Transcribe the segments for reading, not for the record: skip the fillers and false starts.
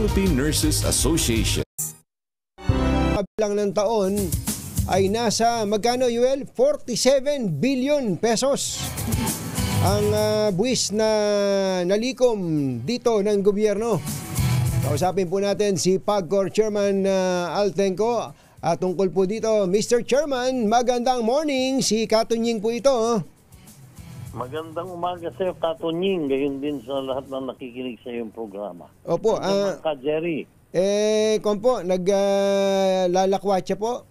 Philippine Nurses Association. Kabilang ng taon ay nasa magkano, Yuel? 47 billion pesos ang buwis na nalikom dito ng gobyerno. Kausapin po natin si PAGCOR Chairman Altenco tungkol po dito. Mr. Chairman, magandang morning. Si Katunying po ito. Magandang umaga sa iyo, Katunying. Gayon din sa lahat na nakikinig sa iyong programa. Opo. Ka Jerry. Kompo, naglalakwatsa po.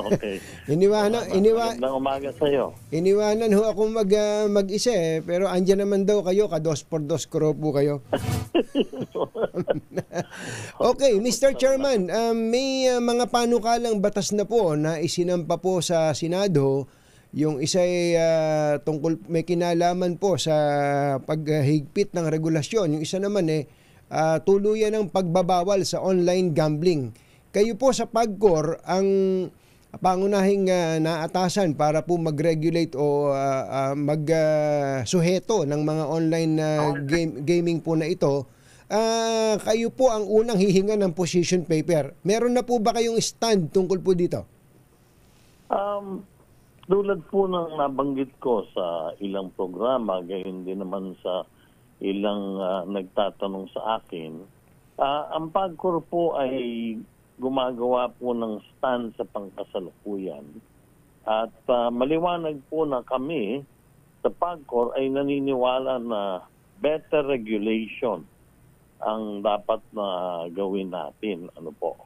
Okay. Magandang umaga sa iyo. Iniwanan ho ako mag-isa pero andyan naman daw kayo, ka-dos por dos kro po kayo. Okay, Mr. Chairman, may mga panukalang batas na po na isinampa po sa Senado. Yung isa ay tungkol, may kinalaman po sa paghigpit ng regulasyon. Yung isa naman tuluyan ng pagbabawal sa online gambling. Kayo po sa PAGCOR ang pangunahing naatasan para po mag-regulate o mag-suheto ng mga online gaming po na ito. Kayo po ang unang hihinga ng position paper. Meron na po ba kayong stand tungkol po dito? Tulad po ng nabanggit ko sa ilang programa, gayon din naman sa ilang nagtatanong sa akin, ang PAGCOR po ay gumagawa po ng stand sa pangkasalukuyan. At maliwanag po na kami sa PAGCOR ay naniniwala na better regulation ang dapat na gawin natin. Ano po?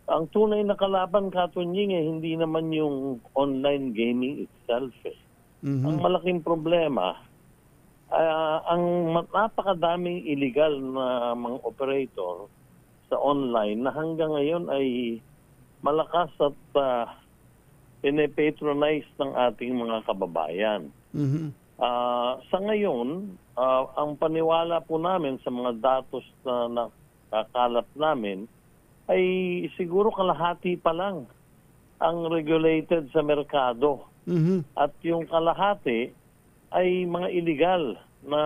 Ang tunay na kalaban, Katunying, hindi naman yung online gaming itself. Ang malaking problema, ang napakadaming illegal na mga operator sa online na hanggang ngayon ay malakas at pinapatronize ng ating mga kababayan. Sa ngayon, ang paniwala po namin sa mga datos na nakakalap namin ay siguro kalahati pa lang ang regulated sa merkado. At yung kalahati ay mga illegal na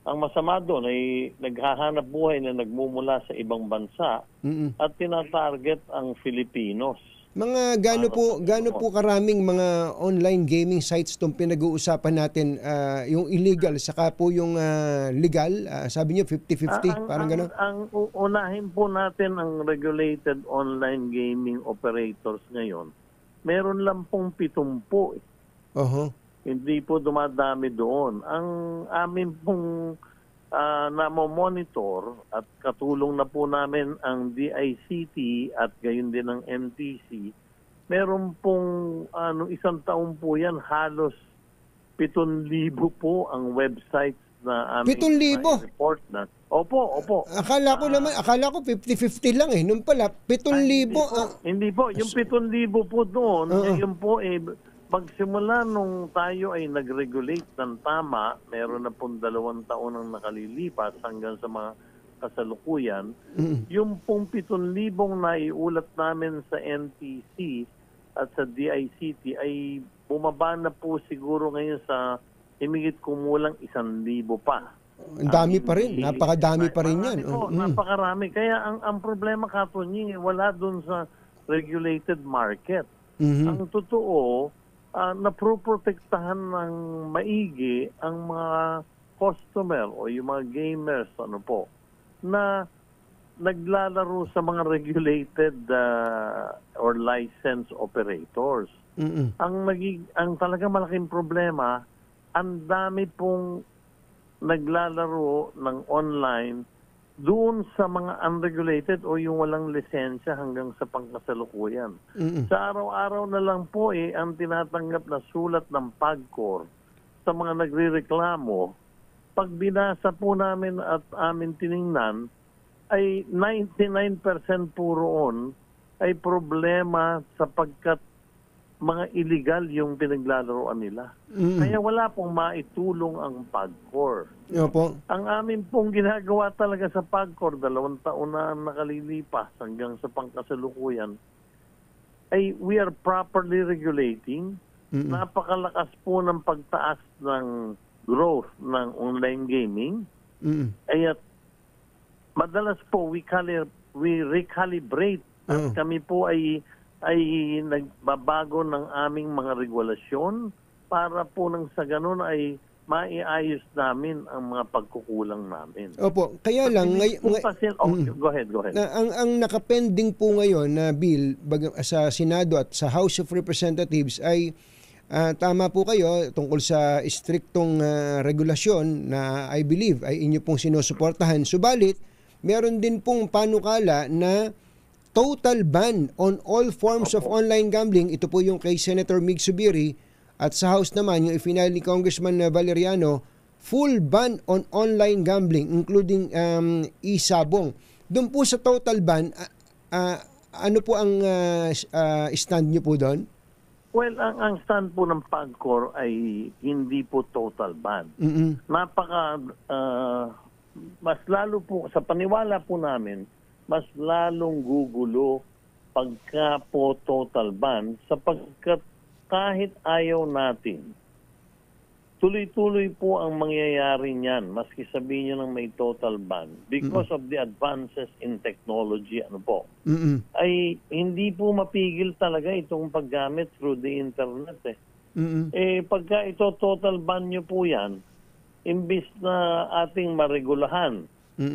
ang masama doon ay naghahanap buhay na nagmumula sa ibang bansa at tinatarget ang Filipinos. Mga gaano po karaming mga online gaming sites itong pinag-uusapan natin, yung illegal saka po yung legal, sabi niyo 50-50, parang gano'n? Ang unahin po natin ang regulated online gaming operators ngayon. Meron lang pong 70. Hindi po dumadami doon. Ang amin pong namomonitor at katulong na po namin ang DICT at gayon din ang MTC, meron pong isang taon po yan, halos 7,000 po ang websites na aming 7,000? report na. Opo. Akala ko 50-50 lang nung pala 7,000. Hindi po, yung 7,000 po doon, yun po magsimula nung tayo ay nag-regulate ng tama, meron na pong 2 taon ang nakalilipas hanggang sa mga kasalukuyan. Yung pong 7,000 na iulat namin sa NTC at sa DICT ay bumaba na po siguro ngayon sa himigit kumulang 1,000 pa. Ang dami pa rin, napakadami pa rin yan. Napakarami. Kaya ang problema, Katunying, wala dun sa regulated market. Ang totoo, naproprotektahan ng maigi ang mga customer o yung mga gamers na naglalaro sa mga regulated or licensed operators. Ang talagang malaking problema, ang dami pong naglalaro ng online doon sa mga unregulated o yung walang lisensya hanggang sa pangkasalukuyan. Sa araw-araw na lang po ang tinatanggap na sulat ng PAGCOR sa mga nagrereklamo. Pag binasa po namin at amin tiningnan, ay 99% po roon ay problema sapagkat mga illegal yung pinaglalaroan nila. Kaya wala pong maitulong ang PAGCOR. Opo. Ang amin pong ginagawa talaga sa PAGCOR, 2 taon na nakalilipas hanggang sa pangkasalukuyan, ay we are properly regulating. Napakalakas po ng pagtaas ng growth ng online gaming, ay at madalas po we recalibrate at kami po ay nagbabago ng aming mga regulasyon para po nang sa ganun ay maiayos namin ang mga pagkukulang namin. Opo, kaya lang go ahead. Ang nakapending po ngayon na bill sa Senado at sa House of Representatives ay tama po kayo tungkol sa striktong regulasyon na I believe ay inyo pong sinusuportahan. Subalit, meron din pong panukala na total ban on all forms of online gambling. Ito po yung kay Senator Mig Zubiri. At sa House naman, yung final ni Congressman Valeriano, full ban on online gambling, including e-sabong. Doon po sa total ban, ano po ang stand nyo po doon? Well, ang stand po ng PAGCOR ay hindi po total ban. Mas lalo po, sa paniwala po namin, mas lalong gugulo pagka po total ban sapagkat kahit ayaw natin, tuloy-tuloy po ang mangyayari niyan, maski sabihin nyo ng may total ban, because of the advances in technology, ay hindi po mapigil talaga itong paggamit through the internet. Pagka ito total ban nyo po yan, imbis na ating maregulahan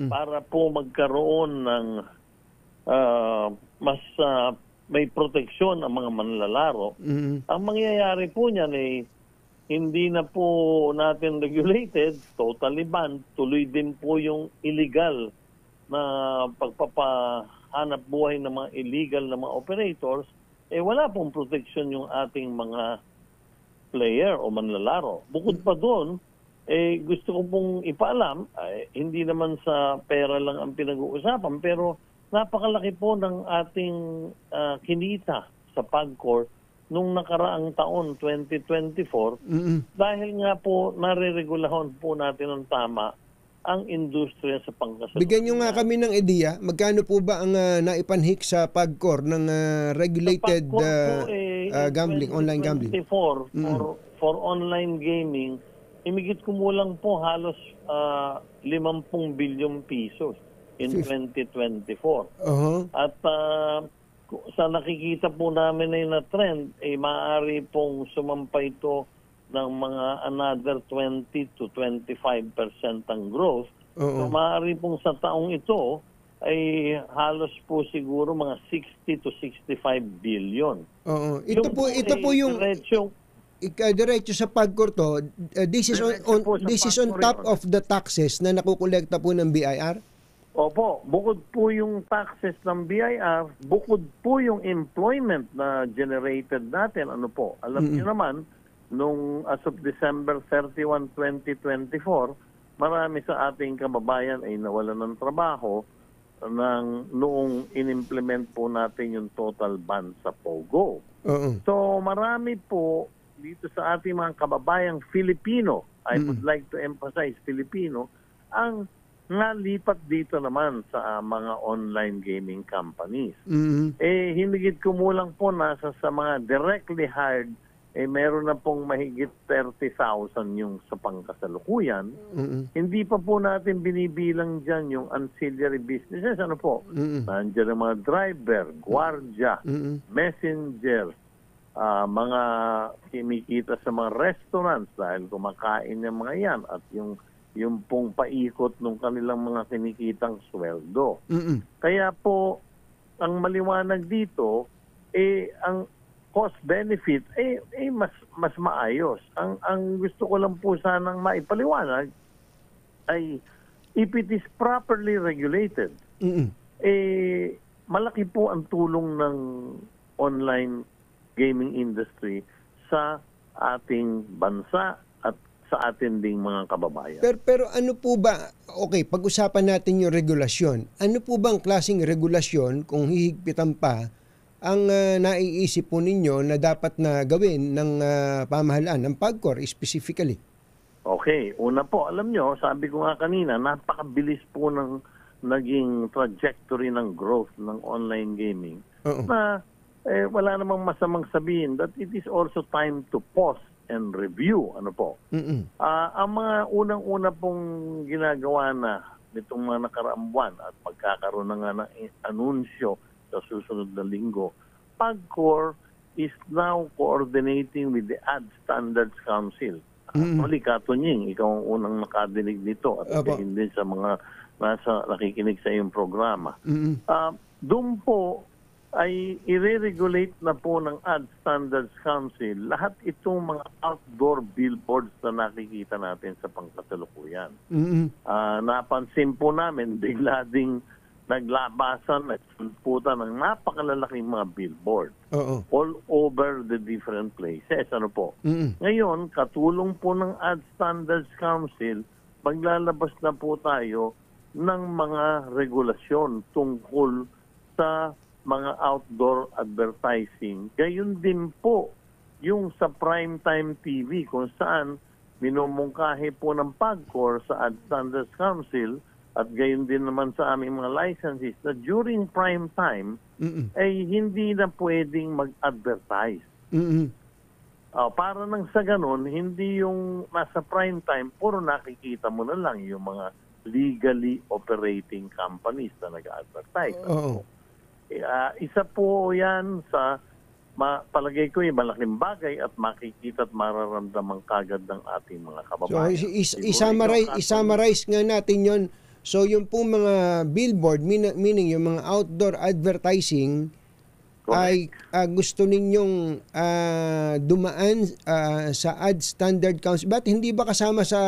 para po magkaroon ng mas may proteksyon ang mga manlalaro, ang mangyayari po niyan ay hindi na po natin regulated, totally banned, tuloy din po yung illegal na pagpapahanap buhay ng mga illegal na mga operators, wala pong proteksyon yung ating mga player o manlalaro. Bukod pa doon, gusto ko pong ipaalam, hindi naman sa pera lang ang pinag-uusapan, pero napakalaki po ng ating kinita sa PAGCOR nung nakaraang taon, 2024, dahil nga po nare-regulahan po natin ng tama ang industriya sa pangkasalukuyan. Bigyan nyo nga kami ng ideya, magkano po ba ang naipanhik sa PAGCOR ng regulated gambling, online gambling? For online gaming, imigit kumulang po halos 50 bilyong pesos in 2024. At sa nakikita po namin na trend, maaari pong sumampa ito ng mga another 20 to 25% ang growth. So maaari pong sa taong ito ay halos po siguro mga 60 to 65 billion. Ito po yung diretso sa PAGCOR to. This is on top of the taxes na nakukolekta po ng BIR? Opo, bukod po yung taxes ng BIR, bukod po yung employment na generated natin, alam niyo naman, nung as of December 31, 2024, marami sa ating kababayan ay nawalan ng trabaho noong in-implement po natin yung total ban sa POGO. So marami po dito sa ating mga kababayang Filipino, I would like to emphasize Filipino, ang nalipat dito naman sa mga online gaming companies. Hinigit kumulang po nasa sa mga directly hired, meron na pong mahigit 30,000 yung sa pangkasalukuyan. Hindi pa po natin binibilang dyan yung ancillary businesses. Nandiyan ang mga driver, gwardiya, messenger, mga kumikita sa mga restaurants dahil kumakain ng mga yan at yung pong paikot ng kanilang mga kinikitang sweldo. Kaya po, ang maliwanag dito, ang cost-benefit, mas maayos. Ang gusto ko lang po sanang maipaliwanag ay if it is properly regulated, malaki po ang tulong ng online gaming industry sa ating bansa sa atin ding mga kababayan. Pero ano po ba, pag-usapan natin yung regulasyon. Ano po bang klaseng regulasyon kung hihigpitan pa ang naiisip po ninyo na dapat na gawin ng pamahalaan, ng PAGCOR specifically? Okay, una po, alam nyo, sabi ko nga kanina, napakabilis po ng naging trajectory ng growth ng online gaming na wala namang masamang sabihin that it is also time to pause and review. Ano po? Ang mga unang-una pong ginagawa na nitong mga nakaraang buwan at magkakaroon na nga ng anunsyo sa susunod na linggo, PAGCOR is now coordinating with the Ad Standards Council. Actually, Katunying, ikaw ang unang nakadinig nito at hindi sa mga nakikinig sa iyong programa. Doon po ay i-regulate na po ng Ad Standards Council lahat itong mga outdoor billboards na nakikita natin sa pangkasalukuyan. Napansin po namin, bigla ding naglabasan at sulputan ng napakalalaking mga billboard all over the different places. Ano po? Ngayon, katulong po ng Ad Standards Council, maglalabas na po tayo ng mga regulasyon tungkol sa mga outdoor advertising. Gayon din po yung sa primetime TV kung saan minumungkahi po ng PAGCOR sa Ad Standards Council at gayon din naman sa aming mga licenses na during prime time ay hindi na pwedeng mag-advertise. Para nang sa ganun, hindi yung nasa prime time, puro nakikita mo na lang yung mga legally operating companies na nag-advertise. Isa po yan sa palagay ko yung malaking bagay at makikita at mararamdaman kagad ng ating mga kababayan. So, i-summarize nga natin yon. So, yung pong mga billboard, meaning yung mga outdoor advertising, ay gusto ninyong dumaan sa Ad Standard Council. Ba't hindi ba kasama sa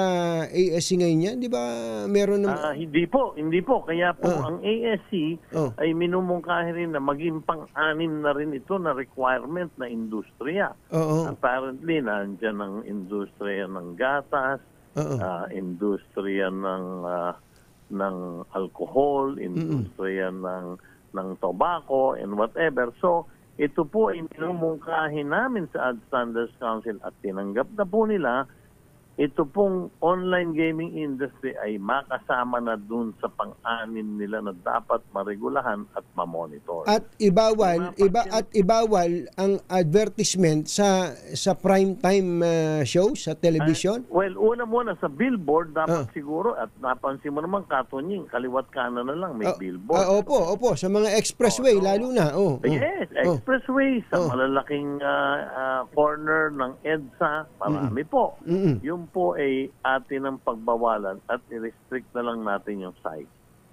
ASC ngayon yan? Di ba meron naman? Hindi po. Kaya po ang ASC ay minumungkahi rin na maging pang-anim na rin ito na requirement na industriya. Apparently, nandiyan ang industriya ng gatas, industriya ng alcohol, industriya ng tobacco and whatever. So, ito po ay minumungkahi namin sa Ad Standards Council at tinanggap na po nila. Ito pong online gaming industry ay makasama na dun sa pang-anim nila na dapat maregulahan at mamonitor. At ibawal ang advertisement sa prime time show sa television? Well, una muna sa billboard dapat siguro at napansin mo naman Katunying, kaliwat kanan na lang may billboard. Opo, sa mga expressway lalo na. Yes, expressway sa malalaking corner ng EDSA, marami po. Yung po ay atin ang pagbawalan at i-restrict na lang natin yung site.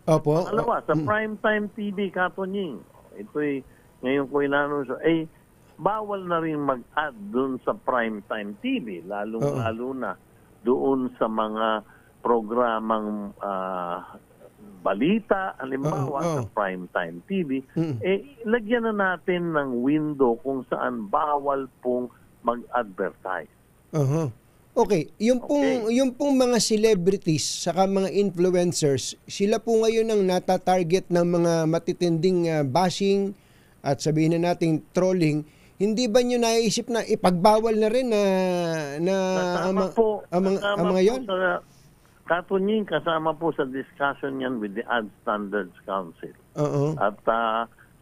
Pangalawa, sa primetime TV, Katunying, ito'y ngayon ko inanunsyo, bawal na rin mag-add doon sa primetime TV, lalo na doon sa mga programang balita, halimbawa sa primetime TV, lagyan na natin ng window kung saan bawal pong mag-advertise. Okay, yung pong mga celebrities saka mga influencers, sila po ngayon ang nata-target ng mga matitinding bashing at sabihin na nating trolling. Hindi ba niyo naisip na ipagbawal na rin na ang mga yon? Katunying, kasama po sa discussion yan with the Ad Standards Council. At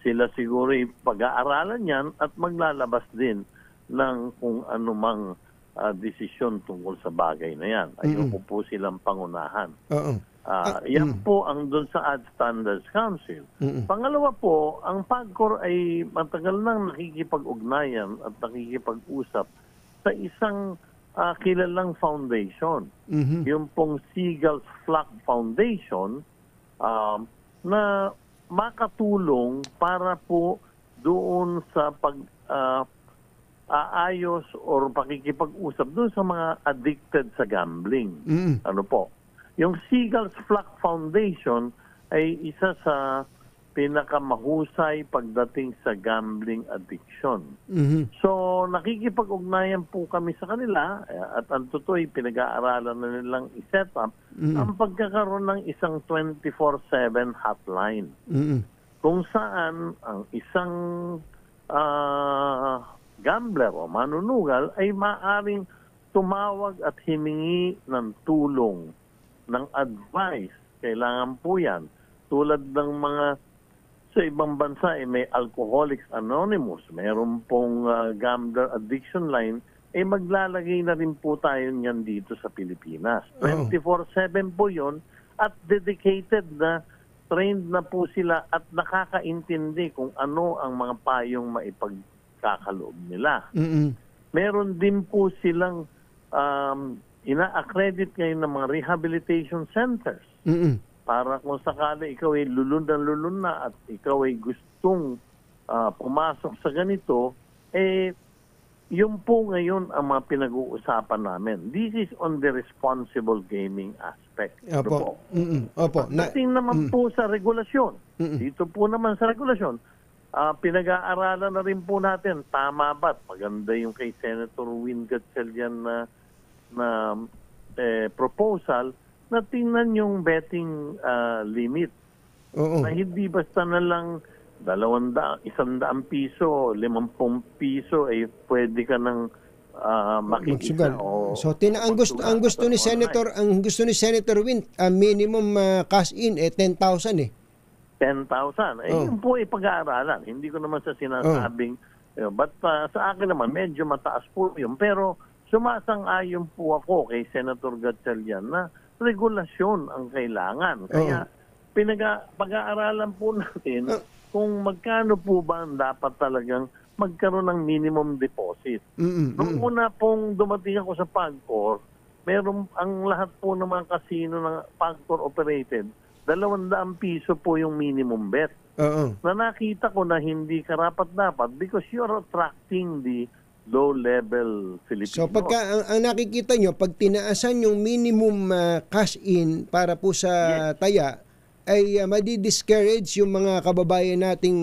sila siguro pag-aaralan yan at maglalabas din ng kung anumang desisyon tungkol sa bagay na yan. Ayoko po silang pangunahan. Yan po ang doon sa Ad Standards Council. Pangalawa po, ang PAGCOR ay matagal nang nakikipag-ugnayan at nakikipag-usap sa isang kilalang foundation. Yung pong Seagulls Flock Foundation na makatulong para po doon sa aayos or pakikipag-usap doon sa mga addicted sa gambling. Ano po? Yung Seagulls Flock Foundation ay isa sa pinakamahusay pagdating sa gambling addiction. So, nakikipag-ugnayan po kami sa kanila at ang totoo ay pinag-aaralan na nilang i-set up ang pagkakaroon ng isang 24/7 hotline. Kung saan ang isang gambler o manunugal ay maaring tumawag at himingi ng tulong, ng advice. Kailangan po yan. Tulad ng mga sa ibang bansa, may Alcoholics Anonymous. Mayroon pong gambler addiction line maglalagay na rin po tayo niyan dito sa Pilipinas. Oh. 24/7 po yun at dedicated na, trained na po sila at nakakaintindi kung ano ang mga payong maipagkakaloob nila. Meron din po silang ina-accredit ngayon ng mga rehabilitation centers. Para kung sakali ikaw ay lulun na at ikaw ay gustong pumasok sa ganito, yun po ngayon ang mga pinag-uusapan namin. This is on the responsible gaming aspect. Opo. Opo. Pagdating naman po sa regulasyon, dito po naman sa regulasyon, pinag-aaralan na rin po natin, tama ba? Maganda yung kay Senator Win Gatchalian na proposal na tingnan yung betting limit. Na hindi basta na lang 200, 100 piso, 50 piso, pwede ka nang makikita. So ang gusto ni Senator Win, minimum cash in 10,000 10,000. Yun po pag-aaralan. Hindi ko naman sa sinasabing, but sa akin naman medyo mataas po yun. Pero sumasang-ayon po ako kay Senator Gatchalian na regulasyon ang kailangan. Kaya pag-aaralan po natin kung magkano po ba ang dapat talagang magkaroon ng minimum deposit. Noong una pong dumating ako sa PAGCOR, meron ang lahat po ng mga casino ng PAGCOR operated, 200 piso po yung minimum bet. Na nakita ko na hindi karapat-dapat because you're attracting the low-level Filipinos. So pagka ang nakikita nyo, pag tinaasan yung minimum cash in para po sa taya, ay madi-discourage yung mga kababayan nating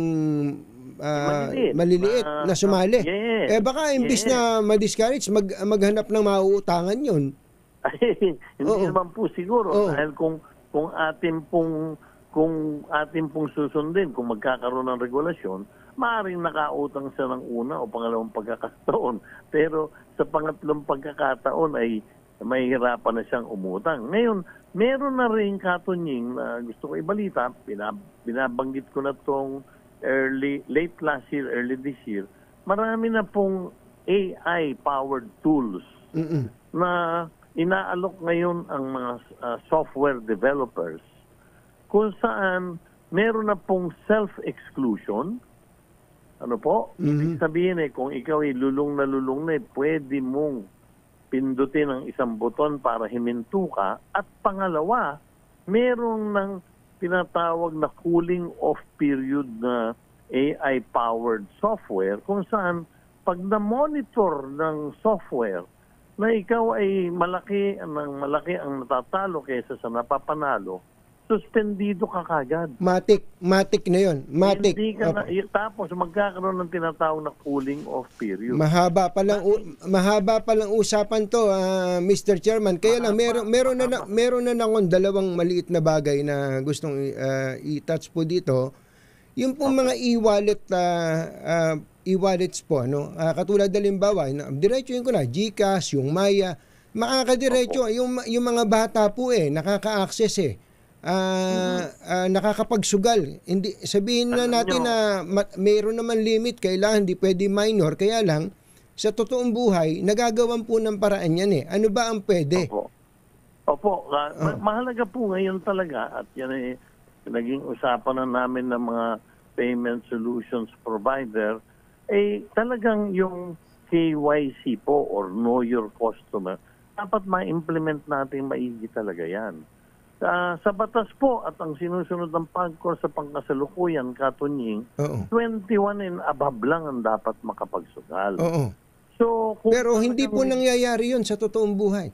maliliit na sumali. Baka imbis na ma-discourage, maghanap ng mauutangan yun. Hindi naman po siguro. Dahil kung atin pong susundin, kung magkakaroon ng regulasyon, maaaring nakautang siya ng una o pangalawang pagkakataon. Pero sa pangatlong pagkakataon ay mahihirapan na siyang umutang. Ngayon, meron na rin katunying na gusto ko ibalita, binabanggit ko na itong late last year, early this year, marami na pong AI-powered tools na inaalok ngayon ang mga software developers kung saan meron na pong self-exclusion. Ano po? Ibig sabihin kung ikaw ay lulong na pwede mong pindutin ang isang buton para himinto ka. At pangalawa, meron ng tinatawag na cooling off period na AI-powered software kung saan pag na-monitor ng software na ikaw ay malaki ang natatalo kaysa sa napapanalo, suspendido ka kagad. Matic na yun. Matic. Hindi ka na, tapos magkakaroon ng tinatawag na cooling off period. Mahaba pa lang usapan to, Mr. Chairman. Kaya lang meron na akong dalawang maliit na bagay na gustong i-touch po dito. Yung po mga e-wallets po, no? Katulad halimbawa, diretsuhin ko na GCash, yung Maya, makakadiretso yung mga bata po nakaka-access nakakapagsugal. Hindi sabihin na natin na mayroon naman limit, kailangan hindi pwede minor, kaya lang sa totoong buhay nagagawan po ng paraan yan Ano ba ang pwede? Opo. Mahalaga po ngayon talaga at yan naging usapan na namin ng mga payment solutions provider talagang yung KYC po or know your customer dapat ma-implement natin maigi talaga yan. Sa batas po at ang sinusunod ng PAGCOR sa pangkasalukuyan, katunying, 21 and above lang ang dapat makapagsugal. So, pero hindi po nangyayari yun sa totoong buhay.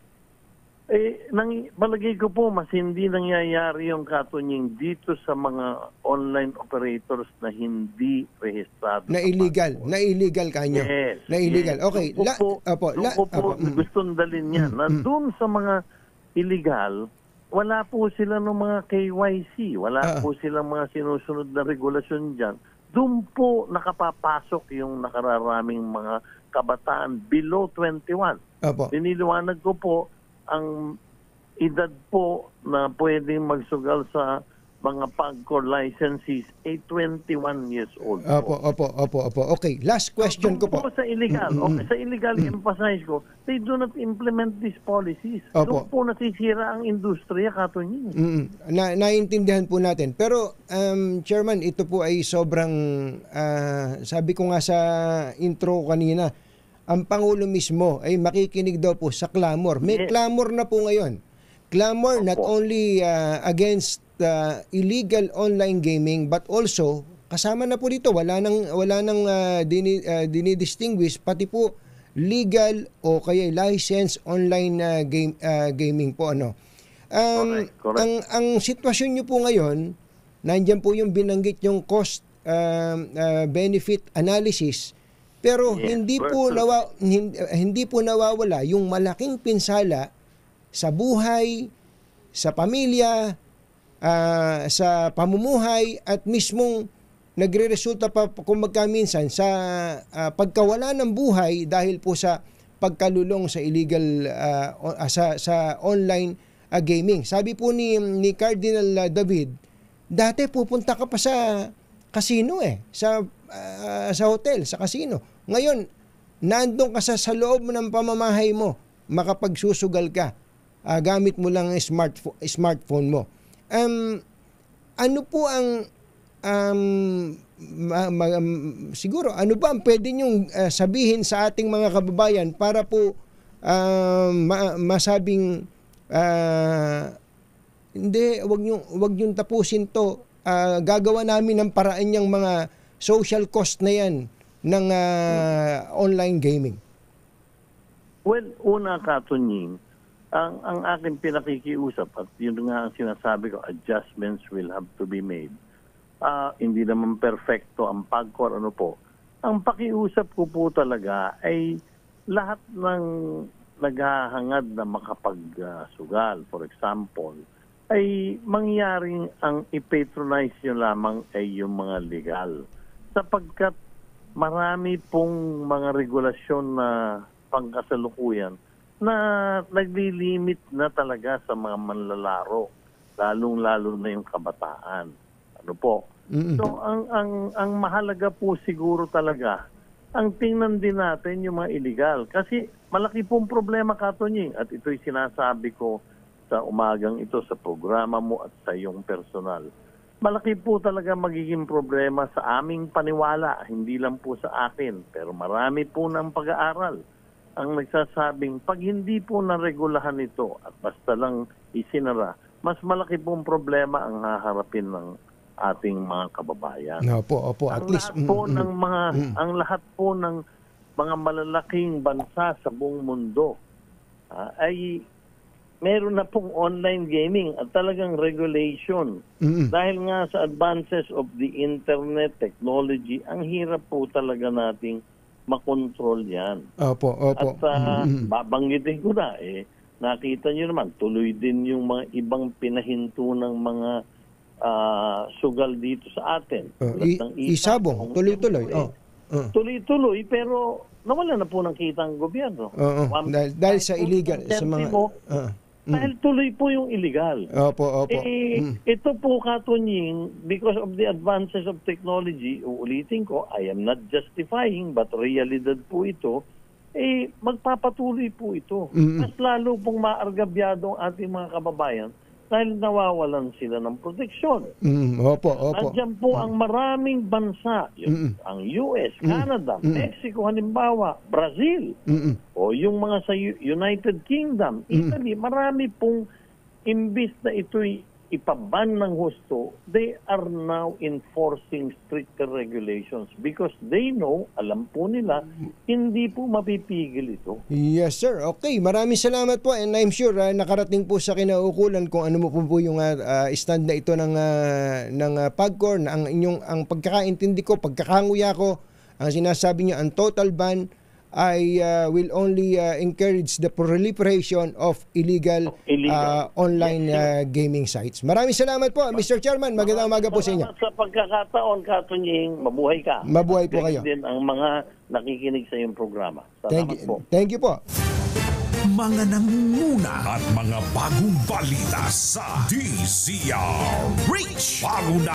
Palagay ko po, mas hindi nangyayari yung katunying dito sa mga online operators na hindi rehistrado. Na illegal. Na illegal kanyo. Yes. Na illegal. Okay. Gustong dalin yan. Na doon sa mga illegal, wala po sila ng mga KYC. Wala po silang mga sinusunod na regulasyon dyan. Doon po nakapapasok yung nakararaming mga kabataan below 21. Diniliwanag ko po, ang edad po na pwedeng magsugal sa mga PAGCOR licensees ay 21 years old. Opo. Okay, last question ko po. Sa illegal, sa illegal, emphasize ko, they do not implement these policies. Opo. Doon po nasisira ang industriya, Katonyi. Naiintindihan po natin. Pero, Chairman, ito po ay sobrang, sabi ko nga sa intro kanina, ang Pangulo mismo ay makikinig daw po sa clamor. May clamor na po ngayon. Clamor not only against illegal online gaming but also kasama na po dito wala nang dinidistinguish pati po legal o kaya license online gaming po correct. Ang sitwasyon niyo po ngayon nandiyan po yung binanggit yung cost benefit analysis pero hindi po nawawala yung malaking pinsala sa buhay, sa pamilya, sa pamumuhay at mismong nagreresulta pa kung magkaminsan sa pagkawala ng buhay dahil po sa pagkalulong sa illegal sa online gaming. Sabi po ni Cardinal David, dati pupunta ka pa sa casino sa hotel, sa casino. Ngayon, nandun ka sa loob ng pamamahay mo, makapagsusugal ka. Gamit mo lang ang smartphone mo. Ano po ang siguro ano ba ang pwede nyong sabihin sa ating mga kababayan para po masabing hindi, wag nyong tapusin to, gagawa namin ng paraan yung mga social cost na yan ng online gaming. Well, una, Katunying, ang aking pinakikiusap at yun nga ang sinasabi ko, adjustments will have to be made. Hindi naman perfecto ang PAGCOR, Ang pakiusap ko po talaga ay lahat ng naghahangad na makapagsugal, for example, ay mangyaring ang i-patronize nyo lamang ay yung mga legal. Sapagkat marami pong mga regulasyon na pangkasalukuyan na naglilimit na talaga sa mga manlalaro, lalong-lalo na yung kabataan. So ang mahalaga po siguro talaga, ang tingnan din natin yung mga illegal. Kasi malaki pong problema, Katonying, at ito'y sinasabi ko sa umagang ito sa programa mo at sa iyong personal. Malaki po talaga magiging problema sa aming paniwala, hindi lang po sa akin, pero marami po ng pag-aaral ang nagsasabing pag hindi po naregulahan ito at basta lang isinara, mas malaki pong problema ang haharapin ng ating mga kababayan. Opo, at least ang lahat po ng mga malalaking bansa sa buong mundo ay meron na pong online gaming at talagang regulation. Dahil nga sa advances of the internet technology, ang hirap po talaga nating makontrol yan. Opo. At babanggitin ko na, nakita nyo naman, tuloy din yung mga ibang pinahinto ng mga sugal dito sa atin. Isabong, tuloy-tuloy. Tuloy-tuloy, pero nawala na po ng kita ang gobyerno. Dahil sa illegal, sa mga... Dahil tuloy po yung illegal. Opo. Ito po, Katunying, because of the advances of technology, uulitin ko, I am not justifying, but realidad po ito, magpapatuloy po ito. Mas lalo pong maargabyado ang ating mga kababayan dahil nawawalan sila ng proteksyon. Opo. Nandiyan po ang maraming bansa, ang US, Canada, Mexico, halimbawa, Brazil, o yung mga sa United Kingdom, Italy, marami pong imbis na ito'y ipaban ng husto, they are now enforcing stricter regulations because they know, alam po nila, hindi po mapipigil ito. Yes, sir. Okay, maraming salamat po and I'm sure nakarating po sa kinaukulan kung ano mo po yung stand na ito ng PAGCOR, na ang pagkakaintindi ko, pagkakanguya ko, ang sinasabi niyo, ang total ban I will only encourage the proliferation of illegal online gaming sites. Maraming salamat po, Mr. Chairman. Magandang umaga po sa inyo. Sa pagkakataon, Katunying, mabuhay ka. Mabuhay po kayo. Din ang mga nakikinig sa iyong programa. Salamat po. Thank you po. mga nangunguna at mga bagong balita sa DZRH. Bago na